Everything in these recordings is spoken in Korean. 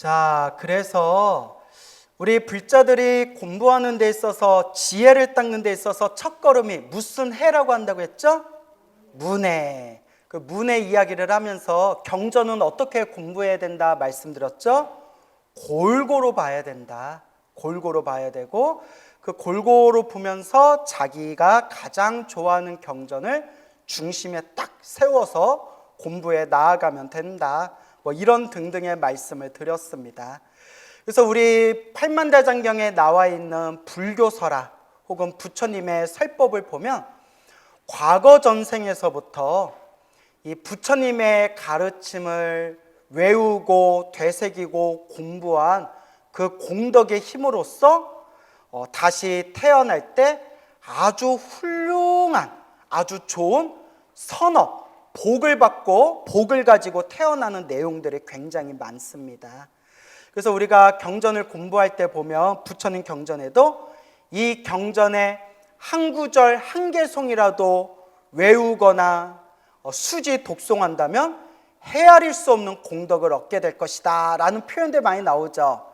자, 그래서 우리 불자들이 공부하는 데 있어서 지혜를 닦는 데 있어서 첫걸음이 무슨 해라고 한다고 했죠? 문해. 그 문해 이야기를 하면서 경전은 어떻게 공부해야 된다 말씀드렸죠? 골고루 봐야 된다. 골고루 봐야 되고 그 골고루 보면서 자기가 가장 좋아하는 경전을 중심에 딱 세워서 공부에 나아가면 된다. 뭐 이런 등등의 말씀을 드렸습니다. 그래서 우리 팔만대장경에 나와 있는 불교설화 혹은 부처님의 설법을 보면 과거 전생에서부터 이 부처님의 가르침을 외우고 되새기고 공부한 그 공덕의 힘으로써 다시 태어날 때 아주 훌륭한 아주 좋은 선업, 복을 받고 복을 가지고 태어나는 내용들이 굉장히 많습니다. 그래서 우리가 경전을 공부할 때 보면 부처님 경전에도 이 경전의 한 구절 한 개송이라도 외우거나 수지 독송한다면 헤아릴 수 없는 공덕을 얻게 될 것이다 라는 표현들 많이 나오죠.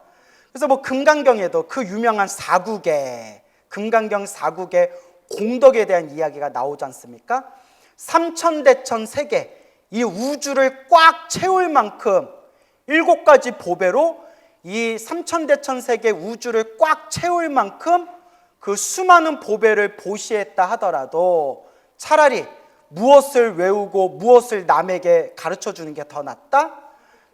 그래서 뭐 금강경에도 그 유명한 사국의 금강경 사국의 공덕에 대한 이야기가 나오지 않습니까? 삼천대천 세계 이 우주를 꽉 채울 만큼 7가지 보배로 이 삼천대천 세계 우주를 꽉 채울 만큼 그 수많은 보배를 보시했다 하더라도 차라리 무엇을 외우고 무엇을 남에게 가르쳐 주는 게 더 낫다?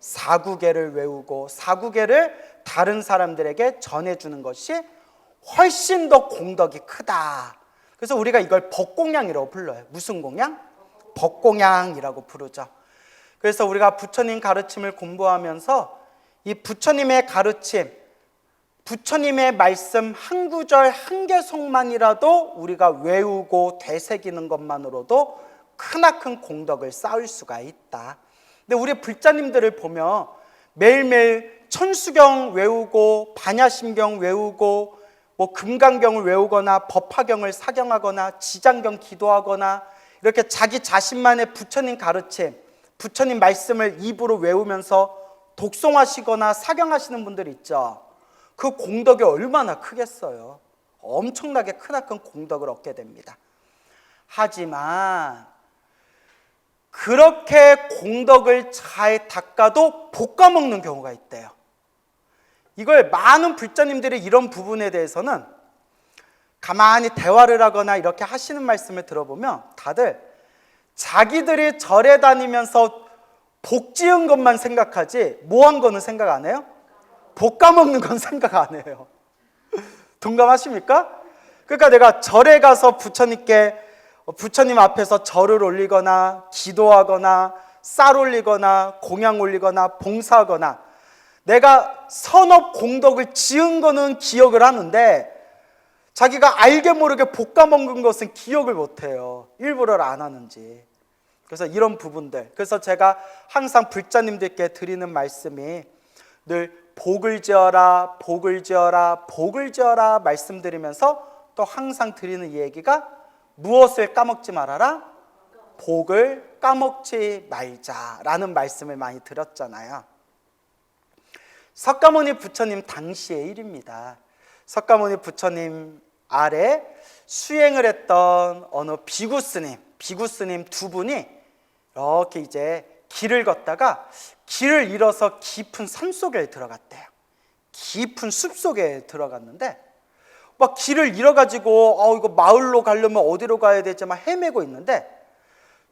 사구계를 외우고 사구계를 다른 사람들에게 전해주는 것이 훨씬 더 공덕이 크다. 그래서 우리가 이걸 법공양이라고 불러요. 무슨 공양? 법공양이라고 부르죠. 그래서 우리가 부처님 가르침을 공부하면서 이 부처님의 가르침, 부처님의 말씀 한 구절 한 개송만이라도 우리가 외우고 되새기는 것만으로도 크나큰 공덕을 쌓을 수가 있다. 근데 우리 불자님들을 보면 매일매일 천수경 외우고 반야심경 외우고 뭐 금강경을 외우거나 법화경을 사경하거나 지장경 기도하거나 이렇게 자기 자신만의 부처님 가르침, 부처님 말씀을 입으로 외우면서 독송하시거나 사경하시는 분들 있죠. 그 공덕이 얼마나 크겠어요. 엄청나게 크나큰 공덕을 얻게 됩니다. 하지만 그렇게 공덕을 잘 닦아도 볶아먹는 경우가 있대요. 이걸 많은 불자님들이 이런 부분에 대해서는 가만히 대화를 하거나 이렇게 하시는 말씀을 들어보면 다들 자기들이 절에 다니면서 복 지은 것만 생각하지 뭐 한 거는 생각 안 해요? 볶아먹는 건 생각 안 해요. 동감하십니까? 그러니까 내가 절에 가서 부처님 앞에서 절을 올리거나 기도하거나 쌀 올리거나 공양 올리거나 봉사하거나 내가 선업 공덕을 지은 거는 기억을 하는데 자기가 알게 모르게 볶아먹는 것은 기억을 못해요. 일부러 안 하는지. 그래서 이런 부분들, 그래서 제가 항상 불자님들께 드리는 말씀이 늘 복을 지어라, 복을 지어라, 복을 지어라 말씀드리면서 또 항상 드리는 얘기가 무엇을 까먹지 말아라? 복을 까먹지 말자라는 말씀을 많이 드렸잖아요. 석가모니 부처님 당시의 일입니다. 석가모니 부처님 아래 수행을 했던 어느 비구 스님 두 분이 이렇게 이제 길을 걷다가 길을 잃어서 깊은 산 속에 들어갔대요. 깊은 숲 속에 들어갔는데 막 길을 잃어가지고 이거 마을로 가려면 어디로 가야 되지 막 헤매고 있는데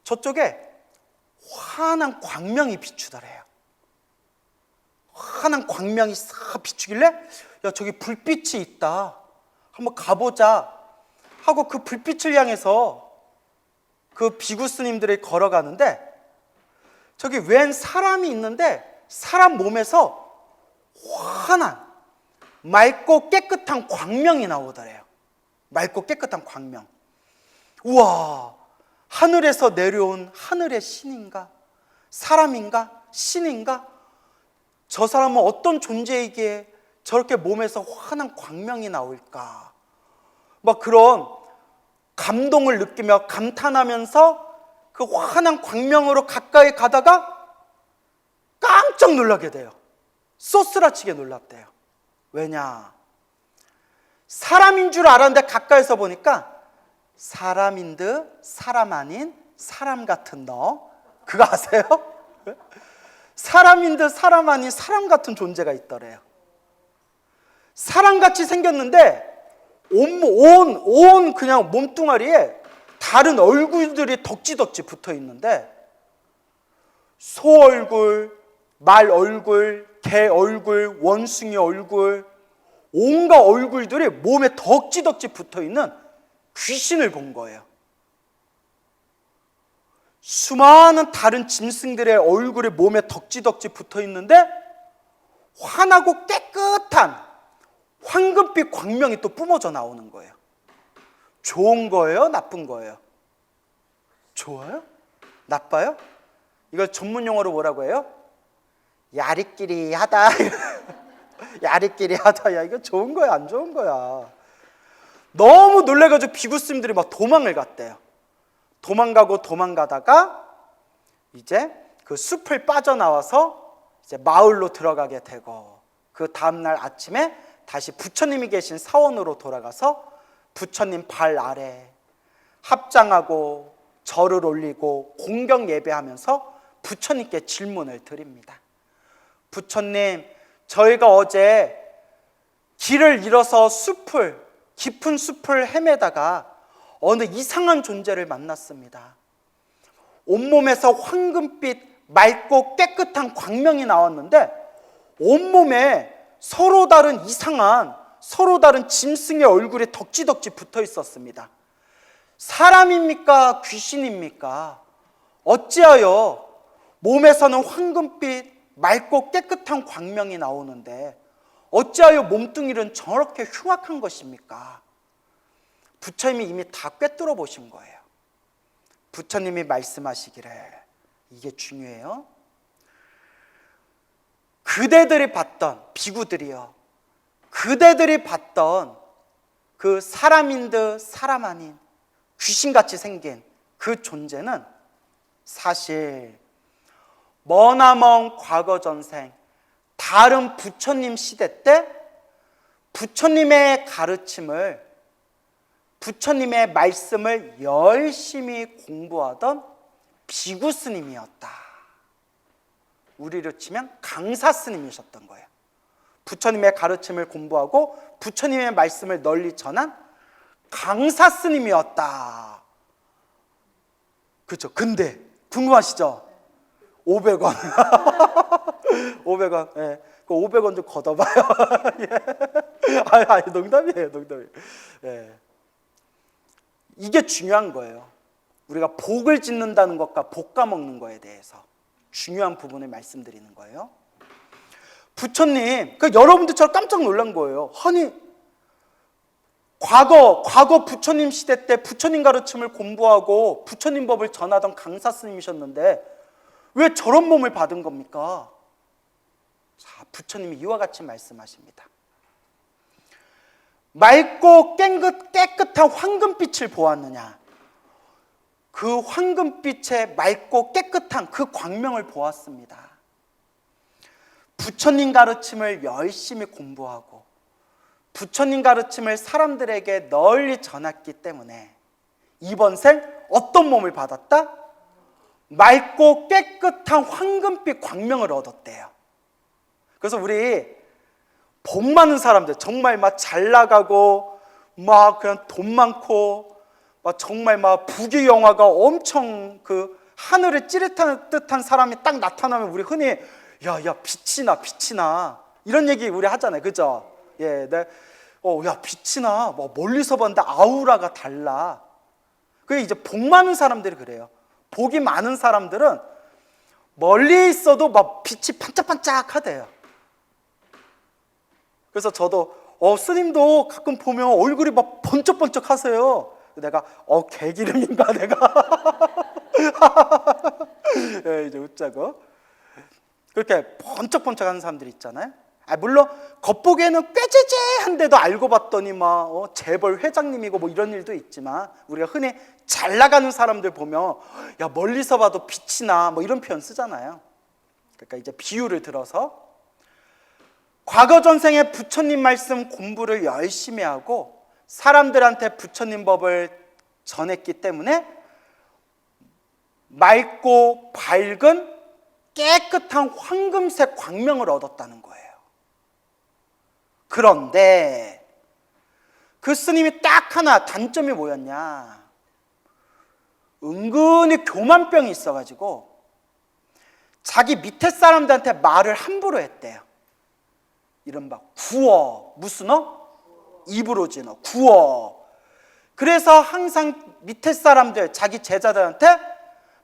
저쪽에 환한 광명이 비추더래요. 환한 광명이 싹 비추길래 야 저기 불빛이 있다. 한번 가보자 하고 그 불빛을 향해서 그 비구 스님들이 걸어가는데 저기 웬 사람이 있는데 사람 몸에서 환한 맑고 깨끗한 광명이 나오더래요. 맑고 깨끗한 광명. 우와, 하늘에서 내려온 하늘의 신인가? 사람인가? 신인가? 저 사람은 어떤 존재이기에 저렇게 몸에서 환한 광명이 나올까? 막 그런 감동을 느끼며 감탄하면서 그 환한 광명으로 가까이 가다가 깜짝 놀라게 돼요. 쏘스라치게 놀랍대요. 왜냐? 사람인 줄 알았는데 가까이서 보니까 사람인 듯 사람 아닌 사람 같은 너. 그거 아세요? 사람인 듯 사람 아닌 사람 같은 존재가 있더래요. 사람같이 생겼는데 온 그냥 몸뚱아리에 다른 얼굴들이 덕지덕지 붙어 있는데 소 얼굴, 말 얼굴, 개 얼굴, 원숭이 얼굴, 온갖 얼굴들이 몸에 덕지덕지 붙어 있는 귀신을 본 거예요. 수많은 다른 짐승들의 얼굴이 몸에 덕지덕지 붙어 있는데 환하고 깨끗한 황금빛 광명이 또 뿜어져 나오는 거예요. 좋은 거예요? 나쁜 거예요? 좋아요? 나빠요? 이걸 전문 용어로 뭐라고 해요? 야리끼리하다. 야리끼리하다. 야, 이거 좋은 거야, 안 좋은 거야? 너무 놀래가지고 비구스님들이 막 도망을 갔대요. 도망가다가 이제 그 숲을 빠져나와서 이제 마을로 들어가게 되고, 그 다음날 아침에 다시 부처님이 계신 사원으로 돌아가서 부처님 발 아래 합장하고 절을 올리고 공경 예배하면서 부처님께 질문을 드립니다. 부처님, 저희가 어제 길을 잃어서 깊은 숲을 헤매다가 어느 이상한 존재를 만났습니다. 온몸에서 황금빛 맑고 깨끗한 광명이 나왔는데 온몸에 서로 다른 짐승의 얼굴이 덕지덕지 붙어 있었습니다. 사람입니까? 귀신입니까? 어찌하여 몸에서는 황금빛 맑고 깨끗한 광명이 나오는데 어찌하여 몸뚱이는 저렇게 흉악한 것입니까? 부처님이 이미 다 꿰뚫어 보신 거예요. 부처님이 말씀하시기를, 이게 중요해요. 그대들이 봤던, 비구들이요, 그대들이 봤던 그 사람인 듯 사람 아닌 귀신같이 생긴 그 존재는 사실 머나먼 과거 전생 다른 부처님 시대 때 부처님의 가르침을, 부처님의 말씀을 열심히 공부하던 비구 스님이었다. 우리로 치면 강사 스님이셨던 거예요. 부처님의 가르침을 공부하고 부처님의 말씀을 널리 전한 강사 스님이었다. 그렇죠. 근데 궁금하시죠? 500원. 500원. 예. 그 500원 좀 걷어봐요. 예. 아니, 농담이에요. 예. 이게 중요한 거예요. 우리가 복을 짓는다는 것과 볶아 먹는 거에 대해서 중요한 부분을 말씀드리는 거예요. 부처님, 여러분들처럼 깜짝 놀란 거예요. 아니, 과거 부처님 시대 때 부처님 가르침을 공부하고 부처님 법을 전하던 강사 스님이셨는데 왜 저런 몸을 받은 겁니까? 자, 부처님이 이와 같이 말씀하십니다. 맑고 깨끗한 황금빛을 보았느냐? 그 황금빛의 맑고 깨끗한 그 광명을 보았습니다. 부처님 가르침을 열심히 공부하고 부처님 가르침을 사람들에게 널리 전했기 때문에 이번 생 어떤 몸을 받았다? 맑고 깨끗한 황금빛 광명을 얻었대요. 그래서 우리 복 많은 사람들, 정말 막 잘 나가고 막 그냥 돈 많고 막 정말 막 부귀영화가 엄청 그 하늘을 찌릿한 듯한 사람이 딱 나타나면 우리 흔히 야 빛이 나 이런 얘기 우리 하잖아요. 그죠? 예, 야 빛이 나. 뭐 멀리서 봤는데 아우라가 달라. 그게 이제 복 많은 사람들이 그래요. 복이 많은 사람들은 멀리 있어도 막 빛이 반짝반짝하대요. 그래서 저도 스님도 가끔 보면 얼굴이 막 번쩍번쩍 하세요. 내가 개기름인가 내가 예, 이제 웃자고 그렇게 번쩍번쩍하는 사람들이 있잖아요. 물론 겉보기에는 꾀재재한데도 알고 봤더니 막 재벌 회장님이고 뭐 이런 일도 있지만 우리가 흔히 잘 나가는 사람들 보면 야 멀리서 봐도 빛이 나 뭐 이런 표현 쓰잖아요. 그러니까 이제 비유를 들어서 과거 전생에 부처님 말씀 공부를 열심히 하고 사람들한테 부처님 법을 전했기 때문에 맑고 밝은 깨끗한 황금색 광명을 얻었다는 거예요. 그런데 그 스님이 딱 하나 단점이 뭐였냐? 은근히 교만병이 있어가지고 자기 밑에 사람들한테 말을 함부로 했대요. 이른바 구어. 무슨 입으로 지너. 구어. 그래서 항상 밑에 사람들, 자기 제자들한테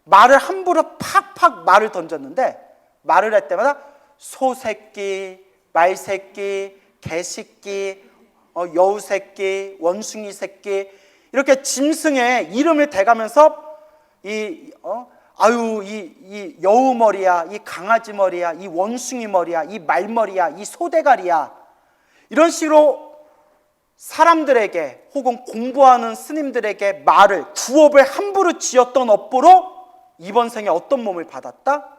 말을 함부로 팍팍 말을 던졌는데, 말을 할 때마다 소새끼, 말새끼, 개새끼, 여우새끼, 원숭이 새끼, 이렇게 짐승의 이름을 대가면서 이 여우 머리야, 이 강아지 머리야, 이 원숭이 머리야, 이 말머리야, 이 소대가리야, 이런 식으로 사람들에게 혹은 공부하는 스님들에게 말을, 구업을 함부로 지었던 업보로 이번 생에 어떤 몸을 받았다?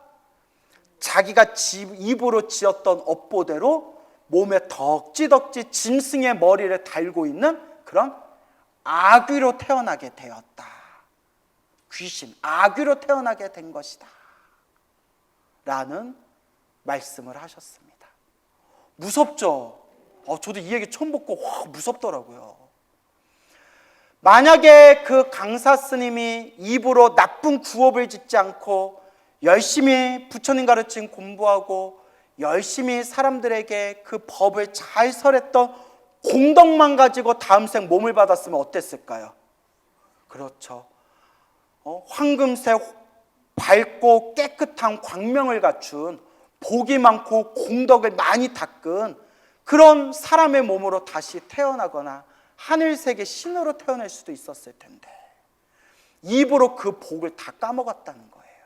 자기가 입으로 지었던 업보대로 몸에 덕지덕지 짐승의 머리를 달고 있는 그런 아귀로 태어나게 되었다. 귀신, 아귀로 태어나게 된 것이다 라는 말씀을 하셨습니다. 무섭죠? 저도 이 얘기 처음 듣고 무섭더라고요. 만약에 그 강사 스님이 입으로 나쁜 구업을 짓지 않고 열심히 부처님 가르친 공부하고 열심히 사람들에게 그 법을 잘 설했던 공덕만 가지고 다음 생 몸을 받았으면 어땠을까요? 그렇죠. 황금색 밝고 깨끗한 광명을 갖춘, 복이 많고 공덕을 많이 닦은 그런 사람의 몸으로 다시 태어나거나 하늘색의 신으로 태어날 수도 있었을 텐데 입으로 그 복을 다 까먹었다는 거예요.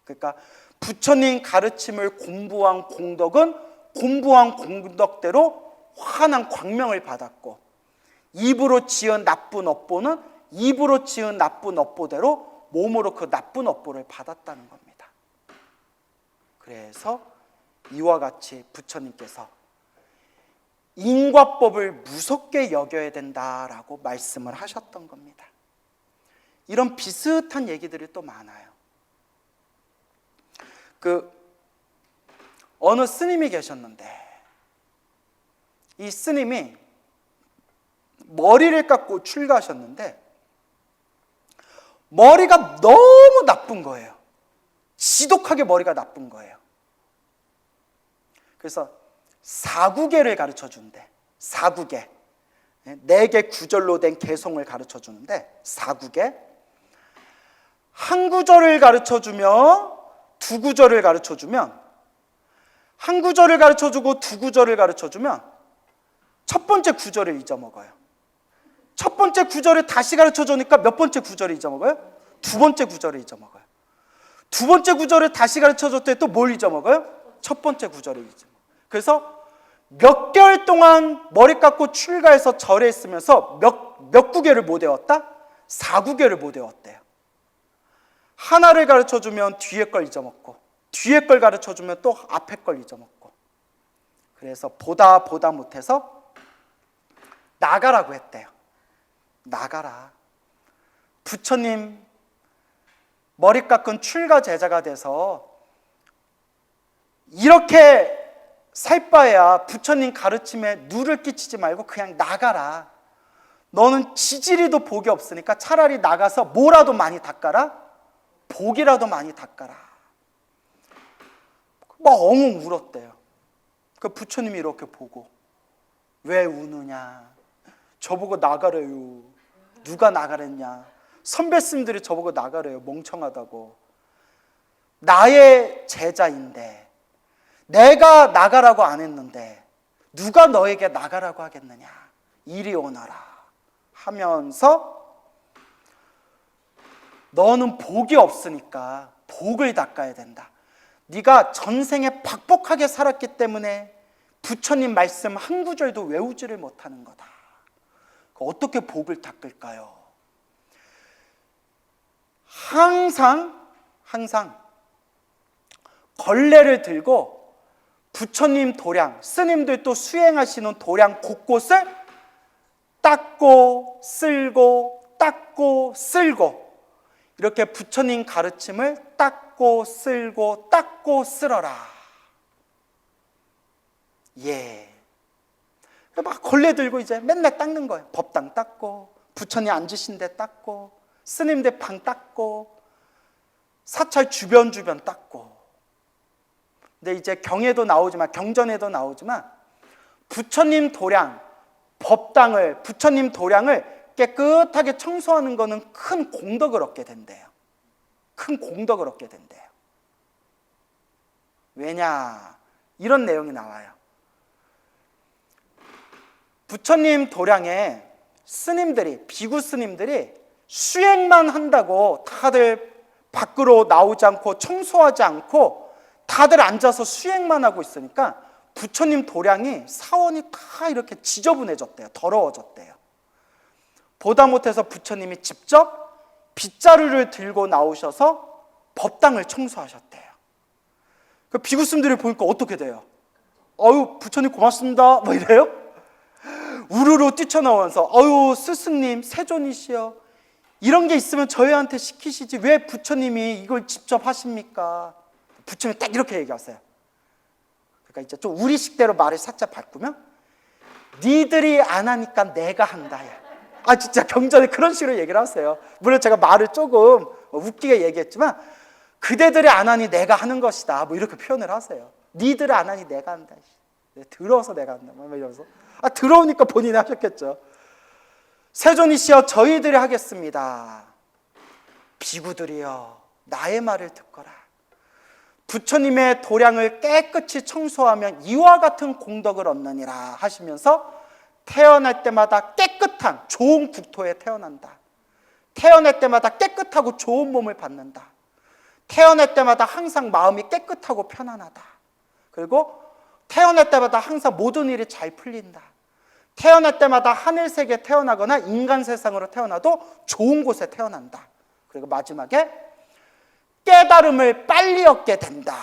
그러니까 부처님 가르침을 공부한 공덕은 공부한 공덕대로 환한 광명을 받았고, 입으로 지은 나쁜 업보는 입으로 지은 나쁜 업보대로 몸으로 그 나쁜 업보를 받았다는 겁니다. 그래서 이와 같이 부처님께서 인과법을 무섭게 여겨야 된다라고 말씀을 하셨던 겁니다. 이런 비슷한 얘기들이 또 많아요. 어느 스님이 계셨는데 이 스님이 머리를 깎고 출가하셨는데 머리가 너무 나쁜 거예요. 지독하게 머리가 나쁜 거예요. 그래서 사구계를 가르쳐 준대. 사구계. 4개 구절로 된 개송을 가르쳐 주는데, 사구계. 한 구절을 가르쳐 주며 두 구절을 가르쳐 주면, 한 구절을 가르쳐 주고 두 구절을 가르쳐 주면 첫 번째 구절을 잊어먹어요. 첫 번째 구절을 다시 가르쳐 주니까 몇 번째 구절을 잊어먹어요? 두 번째 구절을 잊어먹어요. 두 번째 구절을 다시 가르쳐 줬더니 또 뭘 잊어먹어요? 첫 번째 구절을 잊어먹어요. 그래서 몇 개월 동안 머리 깎고 출가해서 절에 있으면서 몇 구계를 못 외웠다? 4구계를 못 외웠대요. 하나를 가르쳐주면 뒤에 걸 잊어먹고, 뒤에 걸 가르쳐주면 또 앞에 걸 잊어먹고, 그래서 보다 못해서 나가라고 했대요. 나가라. 부처님 머리 깎은 출가 제자가 돼서 이렇게 살 바에야 부처님 가르침에 누를 끼치지 말고 그냥 나가라. 너는 지지리도 복이 없으니까 차라리 나가서 뭐라도 많이 닦아라. 복이라도 많이 닦아라. 막 엉엉 울었대요. 그 부처님이 이렇게 보고, 왜 우느냐? 저보고 나가래요. 누가 나가랬냐? 선배 스님들이 저보고 나가래요. 멍청하다고. 나의 제자인데 내가 나가라고 안 했는데 누가 너에게 나가라고 하겠느냐? 이리 오너라 하면서, 너는 복이 없으니까 복을 닦아야 된다. 네가 전생에 박복하게 살았기 때문에 부처님 말씀 한 구절도 외우지를 못하는 거다. 어떻게 복을 닦을까요? 항상 걸레를 들고 부처님 도량, 스님들도 수행하시는 도량 곳곳을 닦고 쓸고 닦고 쓸고, 이렇게 부처님 가르침을 닦고 쓸고 닦고 쓸어라. 예. 막 걸레 들고 이제 맨날 닦는 거예요. 법당 닦고, 부처님 앉으신 데 닦고, 스님들 방 닦고, 사찰 주변 닦고. 근데 이제 경에도 나오지만, 경전에도 나오지만, 부처님 도량, 법당을, 부처님 도량을 깨끗하게 청소하는 것은 큰 공덕을 얻게 된대요. 큰 공덕을 얻게 된대요. 왜냐? 이런 내용이 나와요. 부처님 도량에 스님들이, 비구 스님들이 수행만 한다고 다들 밖으로 나오지 않고 청소하지 않고 다들 앉아서 수행만 하고 있으니까 부처님 도량이 사원이 다 이렇게 지저분해졌대요. 더러워졌대요. 보다 못해서 부처님이 직접 빗자루를 들고 나오셔서 법당을 청소하셨대요. 그 비구스님들이 보니까 어떻게 돼요? 어유 부처님 고맙습니다 뭐 이래요? 우르르 뛰쳐나오면서 어유 스승님 세존이시여, 이런 게 있으면 저희한테 시키시지 왜 부처님이 이걸 직접 하십니까? 부처님이 딱 이렇게 얘기하세요. 그러니까 이제 좀 우리식대로 말을 살짝 바꾸면, 니들이 안 하니까 내가 한다. 아 진짜 경전에 그런 식으로 얘기를 하세요. 물론 제가 말을 조금 웃기게 얘기했지만, 그대들이 안 하니 내가 하는 것이다 뭐 이렇게 표현을 하세요. 니들이 안 하니 내가 한다. 들어서 내가 한다 뭐 이러면서. 아 들어오니까 본인이 하셨겠죠. 세존이시여 저희들이 하겠습니다. 비구들이여 나의 말을 듣거라. 부처님의 도량을 깨끗이 청소하면 이와 같은 공덕을 얻느니라 하시면서, 태어날 때마다 깨끗한 좋은 국토에 태어난다. 태어날 때마다 깨끗하고 좋은 몸을 받는다. 태어날 때마다 항상 마음이 깨끗하고 편안하다. 그리고 태어날 때마다 항상 모든 일이 잘 풀린다. 태어날 때마다 하늘세계에 태어나거나 인간 세상으로 태어나도 좋은 곳에 태어난다. 그리고 마지막에 깨달음을 빨리 얻게 된다.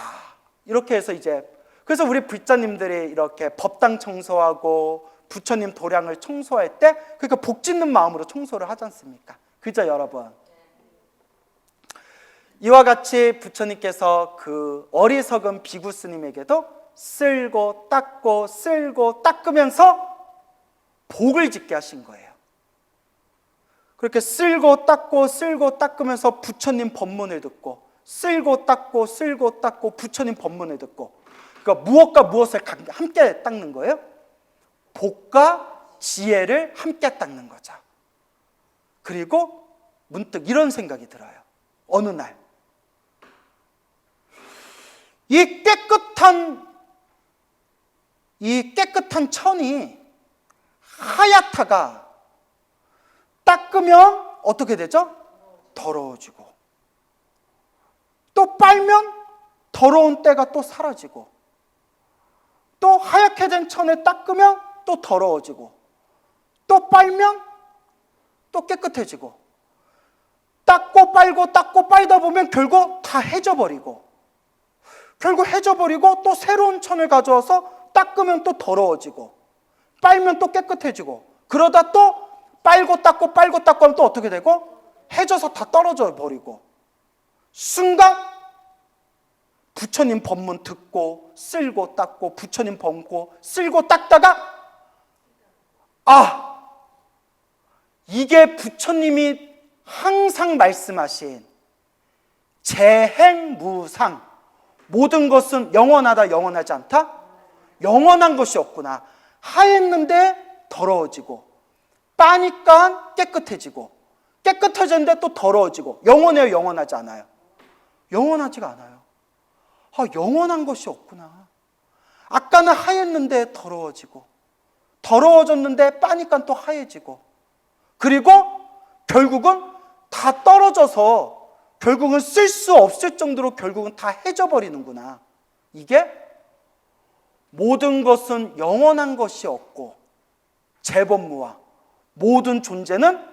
이렇게 해서 이제, 그래서 우리 불자님들이 이렇게 법당 청소하고 부처님 도량을 청소할 때 그러니까 복 짓는 마음으로 청소를 하지 않습니까? 그죠 여러분? 이와 같이 부처님께서 그 어리석은 비구 스님에게도 쓸고 닦고 쓸고 닦으면서 복을 짓게 하신 거예요. 그렇게 쓸고 닦고 닦으면서 부처님 법문을 듣고, 쓸고 닦고 부처님 법문을 듣고, 그러니까 무엇과 무엇을 함께 닦는 거예요? 복과 지혜를 함께 닦는 거죠. 그리고 문득 이런 생각이 들어요. 어느 날 이 깨끗한 천이 하얗다가 닦으면 어떻게 되죠? 더러워지고, 또 빨면 더러운 때가 또 사라지고, 또 하얗게 된 천을 닦으면 또 더러워지고, 또 빨면 또 깨끗해지고, 닦고 빨다 보면 결국 다 해져버리고, 결국 해져버리고 또 새로운 천을 가져와서 닦으면 또 더러워지고, 빨면 또 깨끗해지고, 그러다 또 빨고 닦고 하면 또 어떻게 되고? 해져서 다 떨어져 버리고, 순간 부처님 법문 듣고 쓸고 닦고 부처님 법고 쓸고 닦다가, 아, 이게 부처님이 항상 말씀하신 재행무상, 모든 것은 영원하다 영원하지 않다? 영원한 것이 없구나. 하였는데 더러워지고, 빠니까 깨끗해지고, 깨끗해졌는데 또 더러워지고, 영원해요 영원하지 않아요? 영원하지가 않아요. 아, 영원한 것이 없구나. 아까는 하였는데 더러워지고, 더러워졌는데 빠니까 또 하얘지고, 그리고 결국은 다 떨어져서 결국은 쓸 수 없을 정도로 결국은 다 해져버리는구나. 이게 모든 것은 영원한 것이 없고 재범무와 모든 존재는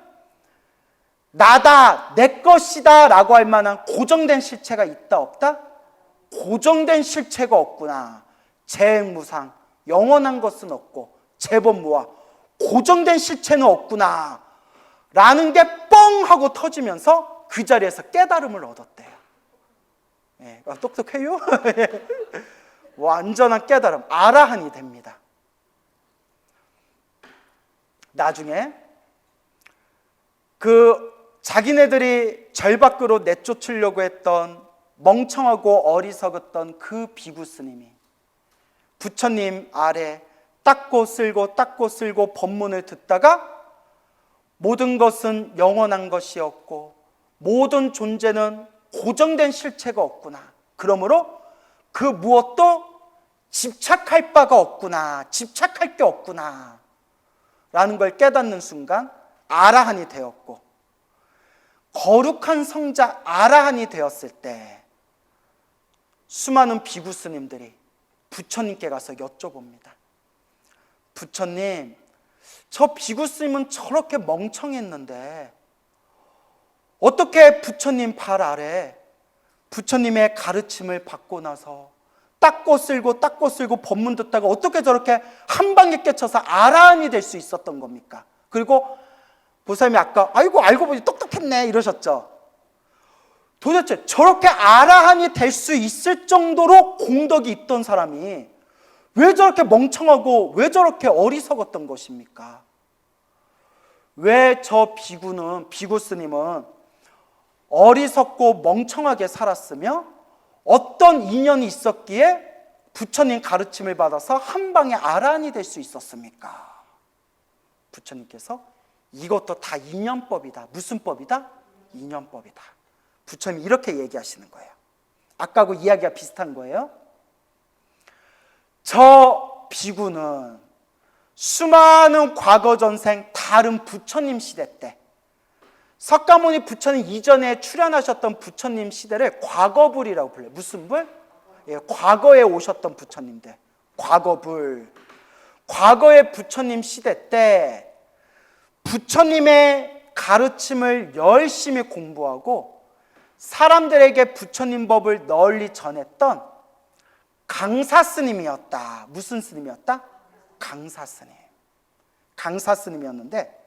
나다, 내 것이다 라고 할 만한 고정된 실체가 있다 없다? 고정된 실체가 없구나. 재행무상, 영원한 것은 없고 재범무와 고정된 실체는 없구나 라는 게 뻥 하고 터지면서 그 자리에서 깨달음을 얻었대요. 예, 똑똑해요? 완전한 깨달음, 아라한이 됩니다. 나중에 그 자기네들이 절 밖으로 내쫓으려고 했던 멍청하고 어리석었던 그 비구 스님이 부처님 아래 닦고 쓸고 법문을 듣다가 모든 것은 영원한 것이었고 모든 존재는 고정된 실체가 없구나. 그러므로 그 무엇도 집착할 바가 없구나. 집착할 게 없구나. 라는 걸 깨닫는 순간 아라한이 되었고, 거룩한 성자 아라한이 되었을 때 수많은 비구 스님들이 부처님께 가서 여쭤봅니다. 부처님, 저 비구 스님은 저렇게 멍청했는데 어떻게 부처님 발 아래 부처님의 가르침을 받고 나서 닦고 쓸고 법문 듣다가 어떻게 저렇게 한 방에 깨쳐서 아라한이 될 수 있었던 겁니까? 그리고 보살님이 아까 아이고 알고 보니 똑똑했네 이러셨죠. 도대체 저렇게 아라한이 될 수 있을 정도로 공덕이 있던 사람이 왜 저렇게 멍청하고 왜 저렇게 어리석었던 것입니까? 왜 저 비구 스님은 어리석고 멍청하게 살았으며 어떤 인연이 있었기에 부처님 가르침을 받아서 한 방에 아라한이 될 수 있었습니까? 부처님께서 이것도 다 인연법이다. 무슨 법이다? 인연법이다. 부처님이 이렇게 얘기하시는 거예요. 아까하고 이야기가 비슷한 거예요. 저 비구는 수많은 과거 전생 다른 부처님 시대 때 석가모니 부처님 이전에 출연하셨던 부처님 시대를 과거불이라고 불러요. 무슨 불? 예, 과거에 오셨던 부처님들. 과거불. 과거의 부처님 시대 때 부처님의 가르침을 열심히 공부하고 사람들에게 부처님 법을 널리 전했던 강사 스님이었다. 무슨 스님이었다? 강사 스님. 강사 스님이었는데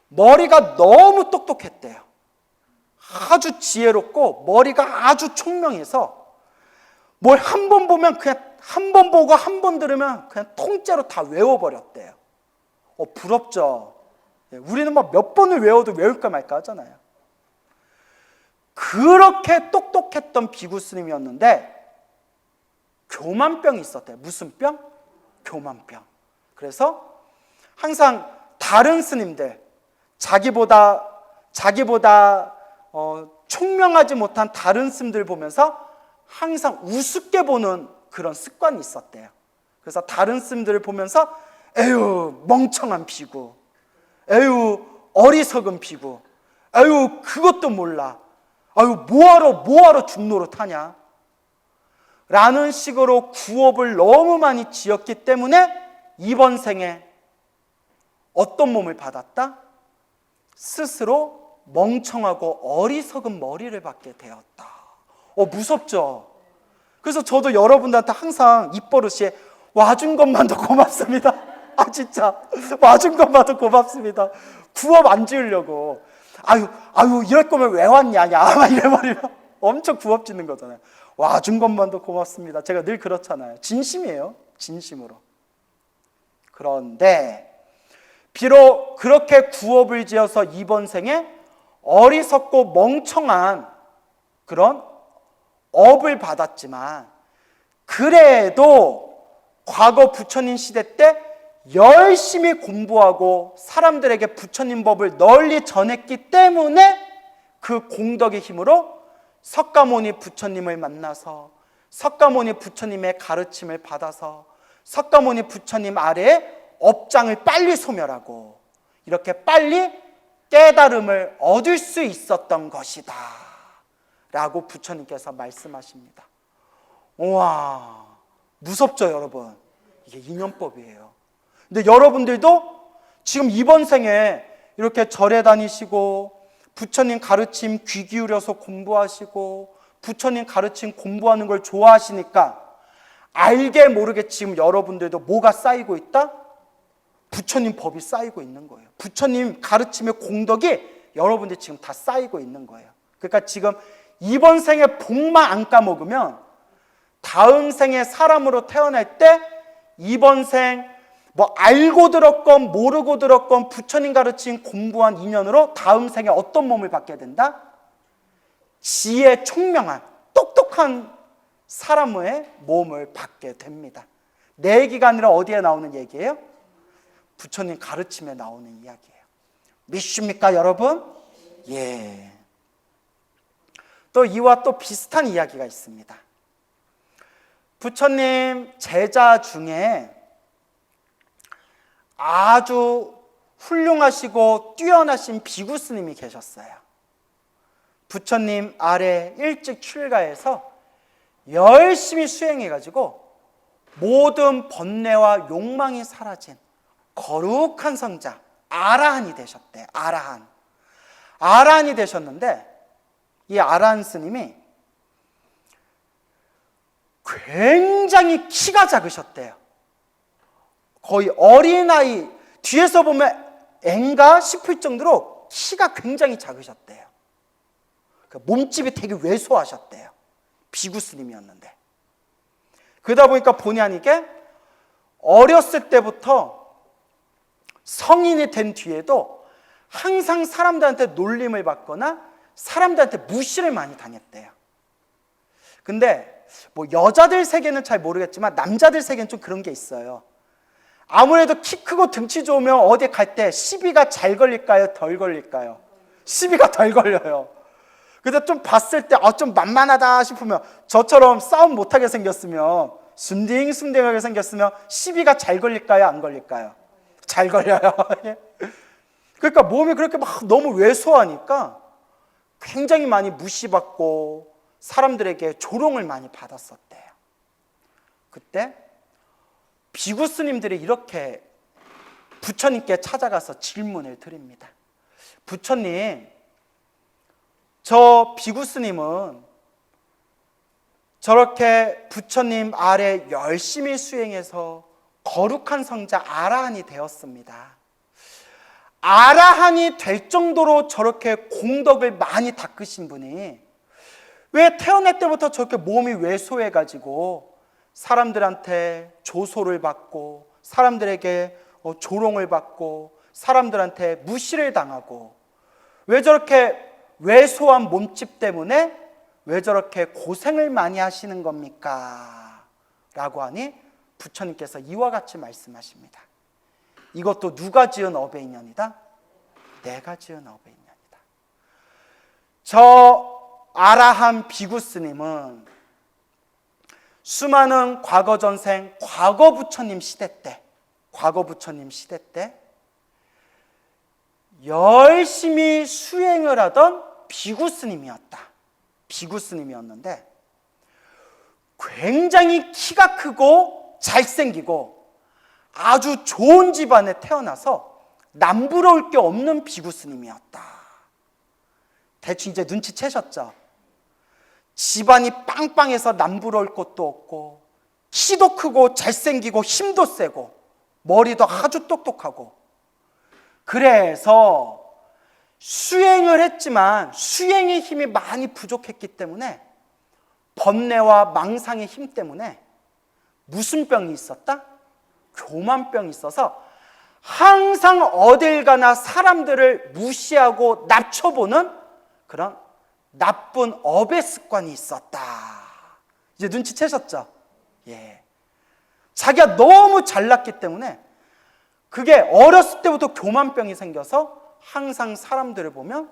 머리가 너무 똑똑했대요. 아주 지혜롭고 머리가 아주 총명해서 뭘 한 번 보면 그냥 한 번 보고 한 번 들으면 그냥 통째로 다 외워버렸대요. 부럽죠? 우리는 막 몇 번을 외워도 외울까 말까 하잖아요. 그렇게 똑똑했던 비구 스님이었는데 교만병이 있었대요. 무슨 병? 교만병. 그래서 항상 다른 스님들, 자기보다 총명하지 못한 다른 스님들 보면서 항상 우습게 보는 그런 습관이 있었대요. 그래서 다른 스님들을 보면서 에휴 멍청한 비구, 에휴 어리석은 비구, 에휴 그것도 몰라, 아유 뭐하러 중노릇 하냐 라는 식으로 구업을 너무 많이 지었기 때문에 이번 생에 어떤 몸을 받았다? 스스로 멍청하고 어리석은 머리를 받게 되었다. 무섭죠? 그래서 저도 여러분들한테 항상 입버릇이 와준 것만도 고맙습니다. 진짜 와준 것만도 고맙습니다. 구업 안 지으려고 아유 이럴 거면 왜 왔냐 막 이래버리면 엄청 구업 짓는 거잖아요. 와준 것만도 고맙습니다. 제가 늘 그렇잖아요. 진심이에요. 진심으로. 그런데 비록 그렇게 구업을 지어서 이번 생에 어리석고 멍청한 그런 업을 받았지만 그래도 과거 부처님 시대 때 열심히 공부하고 사람들에게 부처님 법을 널리 전했기 때문에 그 공덕의 힘으로 석가모니 부처님을 만나서 석가모니 부처님의 가르침을 받아서 석가모니 부처님 아래에 업장을 빨리 소멸하고 이렇게 빨리 깨달음을 얻을 수 있었던 것이다 라고 부처님께서 말씀하십니다. 우와, 무섭죠 여러분? 이게 인연법이에요. 근데 여러분들도 지금 이번 생에 이렇게 절에 다니시고 부처님 가르침 귀 기울여서 공부하시고 부처님 가르침 공부하는 걸 좋아하시니까 알게 모르게 지금 여러분들도 뭐가 쌓이고 있다? 부처님 법이 쌓이고 있는 거예요. 부처님 가르침의 공덕이 여러분들 지금 다 쌓이고 있는 거예요. 그러니까 지금 이번 생에 복만 안 까먹으면 다음 생에 사람으로 태어날 때 이번 생 뭐 알고 들었건 모르고 들었건 부처님 가르침 공부한 인연으로 다음 생에 어떤 몸을 받게 된다? 지혜 총명한 똑똑한 사람의 몸을 받게 됩니다. 내 얘기가 아니라 어디에 나오는 얘기예요? 부처님 가르침에 나오는 이야기예요. 믿습니까 여러분? 예. 또 이와 또 비슷한 이야기가 있습니다. 부처님 제자 중에 아주 훌륭하시고 뛰어나신 비구 스님이 계셨어요. 부처님 아래 일찍 출가해서 열심히 수행해가지고 모든 번뇌와 욕망이 사라진 거룩한 성자 아라한이 되셨대. 아라한이 되셨는데 이 아라한 스님이 굉장히 키가 작으셨대요. 거의 어린아이, 뒤에서 보면 앤가 싶을 정도로 키가 굉장히 작으셨대요. 몸집이 되게 왜소하셨대요. 비구 스님이었는데. 그러다 보니까 본의 아니게 어렸을 때부터 성인이 된 뒤에도 항상 사람들한테 놀림을 받거나 사람들한테 무시를 많이 당했대요. 근데 뭐 여자들 세계는 잘 모르겠지만 남자들 세계는 좀 그런 게 있어요. 아무래도 키 크고 등치 좋으면 어디 갈 때 시비가 잘 걸릴까요? 덜 걸릴까요? 시비가 덜 걸려요. 근데 좀 봤을 때 좀 만만하다 싶으면 저처럼 싸움 못하게 생겼으면 순딩순딩하게 생겼으면 시비가 잘 걸릴까요? 안 걸릴까요? 잘 걸려요. 그러니까 몸이 그렇게 막 너무 왜소하니까 굉장히 많이 무시받고 사람들에게 조롱을 많이 받았었대요. 그때 비구 스님들이 이렇게 부처님께 찾아가서 질문을 드립니다. 부처님, 저 비구 스님은 저렇게 부처님 아래 열심히 수행해서 거룩한 성자 아라한이 되었습니다. 아라한이 될 정도로 저렇게 공덕을 많이 닦으신 분이 왜 태어날 때부터 저렇게 몸이 왜소해가지고 사람들한테 조소를 받고 사람들에게 조롱을 받고 사람들한테 무시를 당하고 왜 저렇게 왜소한 몸집 때문에 왜 저렇게 고생을 많이 하시는 겁니까? 라고 하니 부처님께서 이와 같이 말씀하십니다. 이것도 누가 지은 업의 인연이다? 내가 지은 업의 인연이다. 저 아라한 비구 스님은 수많은 과거 전생, 과거 부처님 시대 때 열심히 수행을 하던 비구 스님이었는데 굉장히 키가 크고 잘생기고 아주 좋은 집안에 태어나서 남부러울 게 없는 비구 스님이었다. 대충 이제 눈치채셨죠? 집안이 빵빵해서 남부러울 것도 없고 키도 크고 잘생기고 힘도 세고 머리도 아주 똑똑하고 그래서 수행을 했지만 수행의 힘이 많이 부족했기 때문에 번뇌와 망상의 힘 때문에 무슨 병이 있었다? 교만병이 있어서 항상 어딜 가나 사람들을 무시하고 낮춰보는 그런 나쁜 업의 습관이 있었다. 이제 눈치채셨죠? 예. 자기가 너무 잘났기 때문에 그게 어렸을 때부터 교만병이 생겨서 항상 사람들을 보면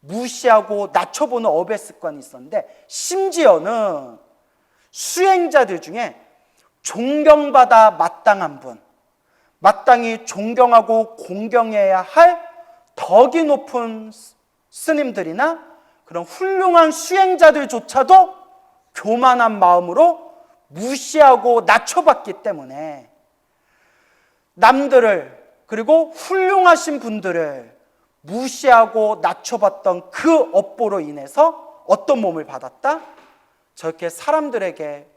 무시하고 낮춰보는 업의 습관이 있었는데 심지어는 수행자들 중에 존경받아 마땅한 분, 마땅히 존경하고 공경해야 할 덕이 높은 스님들이나 그런 훌륭한 수행자들조차도 교만한 마음으로 무시하고 낮춰봤기 때문에 남들을 그리고 훌륭하신 분들을 무시하고 낮춰봤던 그 업보로 인해서 어떤 몸을 받았다? 저렇게 사람들에게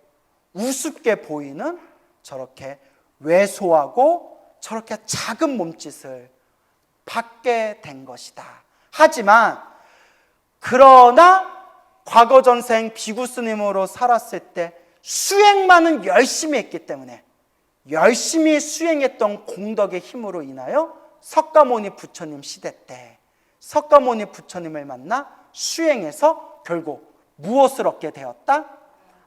우습게 보이는 저렇게 왜소하고 저렇게 작은 몸짓을 받게 된 것이다. 하지만 그러나 과거 전생 비구 스님으로 살았을 때 수행만은 열심히 했기 때문에 열심히 수행했던 공덕의 힘으로 인하여 석가모니 부처님 시대 때 석가모니 부처님을 만나 수행해서 결국 무엇을 얻게 되었다?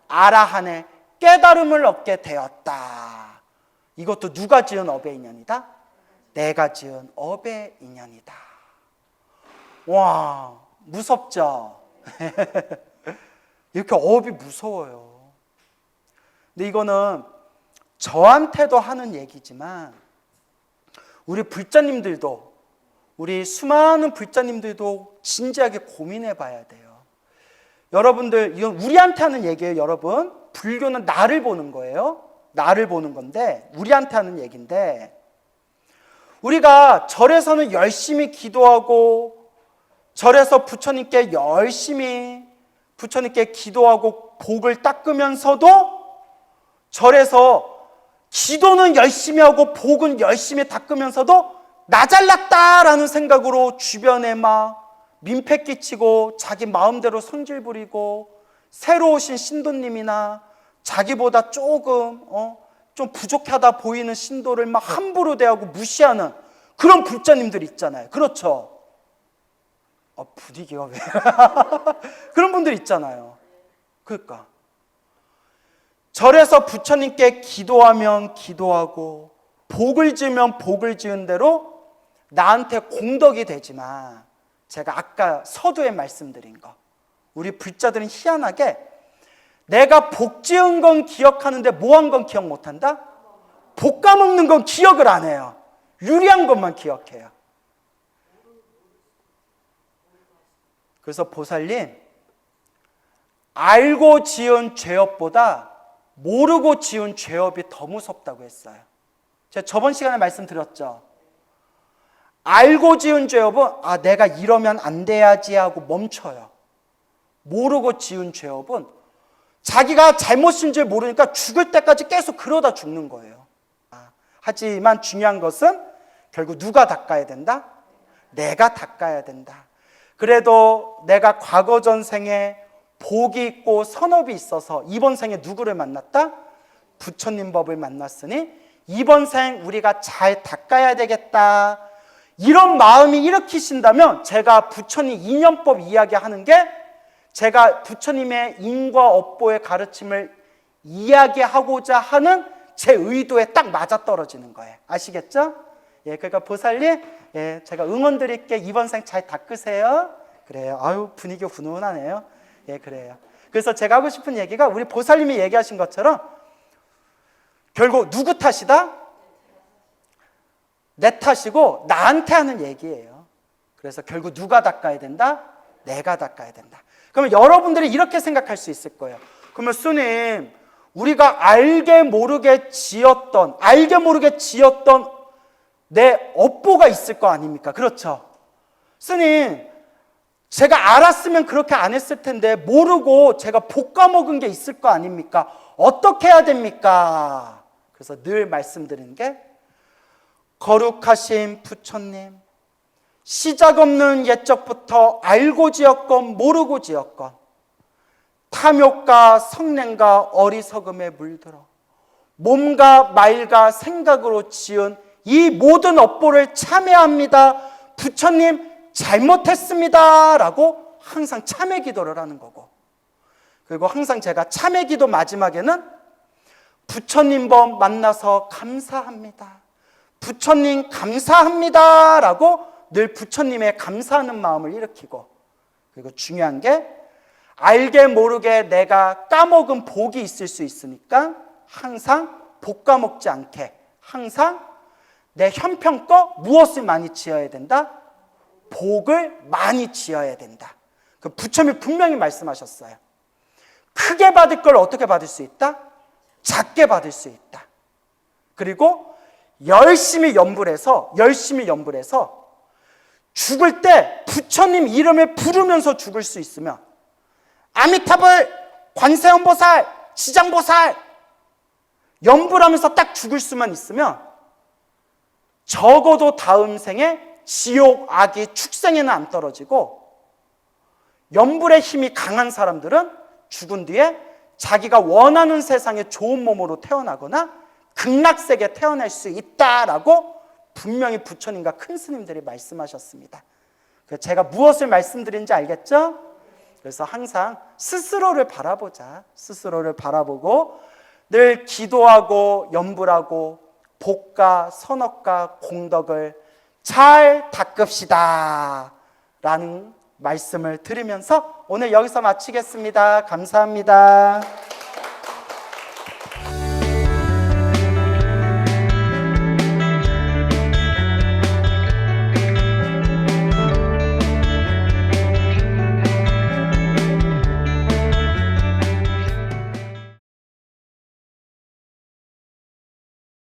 아라한의 깨달음을 얻게 되었다. 이것도 누가 지은 업의 인연이다? 내가 지은 업의 인연이다. 와, 무섭죠? 이렇게 업이 무서워요. 근데 이거는 저한테도 하는 얘기지만 우리 불자님들도, 우리 수많은 불자님들도 진지하게 고민해 봐야 돼요. 여러분들, 이건 우리한테 하는 얘기예요. 여러분, 불교는 나를 보는 거예요. 나를 보는 건데 우리한테 하는 얘기인데, 우리가 절에서는 열심히 기도하고 절에서 부처님께 열심히 부처님께 기도하고 복을 닦으면서도 절에서 기도는 열심히 하고 복은 열심히 닦으면서도 나 잘났다라는 생각으로 주변에 막 민폐 끼치고 자기 마음대로 성질 부리고 새로 오신 신도님이나 자기보다 조금 좀 부족하다 보이는 신도를 막 함부로 대하고 무시하는 그런 불자님들 있잖아요. 그렇죠? 분위기가 왜 그런 분들 있잖아요. 그러니까 절에서 부처님께 기도하면 기도하고 복을 지으면 복을 지은 대로 나한테 공덕이 되지만, 제가 아까 서두에 말씀드린 거, 우리 불자들은 희한하게 내가 복 지은 건 기억하는데 뭐 한 건 기억 못한다? 복 까먹는 건 기억을 안 해요. 유리한 것만 기억해요. 그래서 보살님, 알고 지은 죄업보다 모르고 지은 죄업이 더 무섭다고 했어요. 제가 저번 시간에 말씀드렸죠. 알고 지은 죄업은 내가 이러면 안 돼야지 하고 멈춰요. 모르고 지은 죄업은 자기가 잘못인 줄 모르니까 죽을 때까지 계속 그러다 죽는 거예요. 하지만 중요한 것은 결국 누가 닦아야 된다? 내가 닦아야 된다. 그래도 내가 과거 전생에 복이 있고 선업이 있어서 이번 생에 누구를 만났다? 부처님 법을 만났으니 이번 생 우리가 잘 닦아야 되겠다. 이런 마음이 일으키신다면 제가 부처님 인연법 이야기하는 게 제가 부처님의 인과 업보의 가르침을 이야기하고자 하는 제 의도에 딱 맞아떨어지는 거예요. 아시겠죠? 그러니까 보살님, 제가 응원 드릴게. 이번 생 잘 닦으세요. 그래요. 아유, 분위기 훈훈하네요. 그래요. 그래서 제가 하고 싶은 얘기가, 우리 보살님이 얘기하신 것처럼 결국 누구 탓이다? 내 탓이고 나한테 하는 얘기예요. 그래서 결국 누가 닦아야 된다? 내가 닦아야 된다. 그러면 여러분들이 이렇게 생각할 수 있을 거예요. 그러면 스님, 우리가 알게 모르게 지었던 내 업보가 있을 거 아닙니까? 그렇죠? 스님, 제가 알았으면 그렇게 안 했을 텐데 모르고 제가 볶아먹은 게 있을 거 아닙니까? 어떻게 해야 됩니까? 그래서 늘 말씀드리는 게, 거룩하신 부처님, 시작 없는 옛적부터 알고 지었건 모르고 지었건 탐욕과 성냄과 어리석음에 물들어 몸과 말과 생각으로 지은 이 모든 업보를 참회합니다. 부처님 잘못했습니다 라고 항상 참회 기도를 하는 거고, 그리고 항상 제가 참회 기도 마지막에는 부처님 법 만나서 감사합니다, 부처님 감사합니다 라고 늘 부처님의 감사하는 마음을 일으키고, 그리고 중요한 게 알게 모르게 내가 까먹은 복이 있을 수 있으니까 항상 복 까먹지 않게 항상 내 형편껏 무엇을 많이 지어야 된다? 복을 많이 지어야 된다. 그 부처님이 분명히 말씀하셨어요. 크게 받을 걸 어떻게 받을 수 있다? 작게 받을 수 있다. 그리고 열심히 연불해서 죽을 때 부처님 이름을 부르면서 죽을 수 있으면, 아미타불, 관세음보살, 지장보살 연불하면서 딱 죽을 수만 있으면 적어도 다음 생에 지옥, 악이 축생에는 안 떨어지고, 연불의 힘이 강한 사람들은 죽은 뒤에 자기가 원하는 세상에 좋은 몸으로 태어나거나 극락세계에 태어날 수 있다라고 분명히 부처님과 큰 스님들이 말씀하셨습니다. 제가 무엇을 말씀드린지 알겠죠? 그래서 항상 스스로를 바라보자. 스스로를 바라보고 늘 기도하고 연불하고 복과 선업과 공덕을 잘 닦읍시다 라는 말씀을 드리면서 오늘 여기서 마치겠습니다. 감사합니다.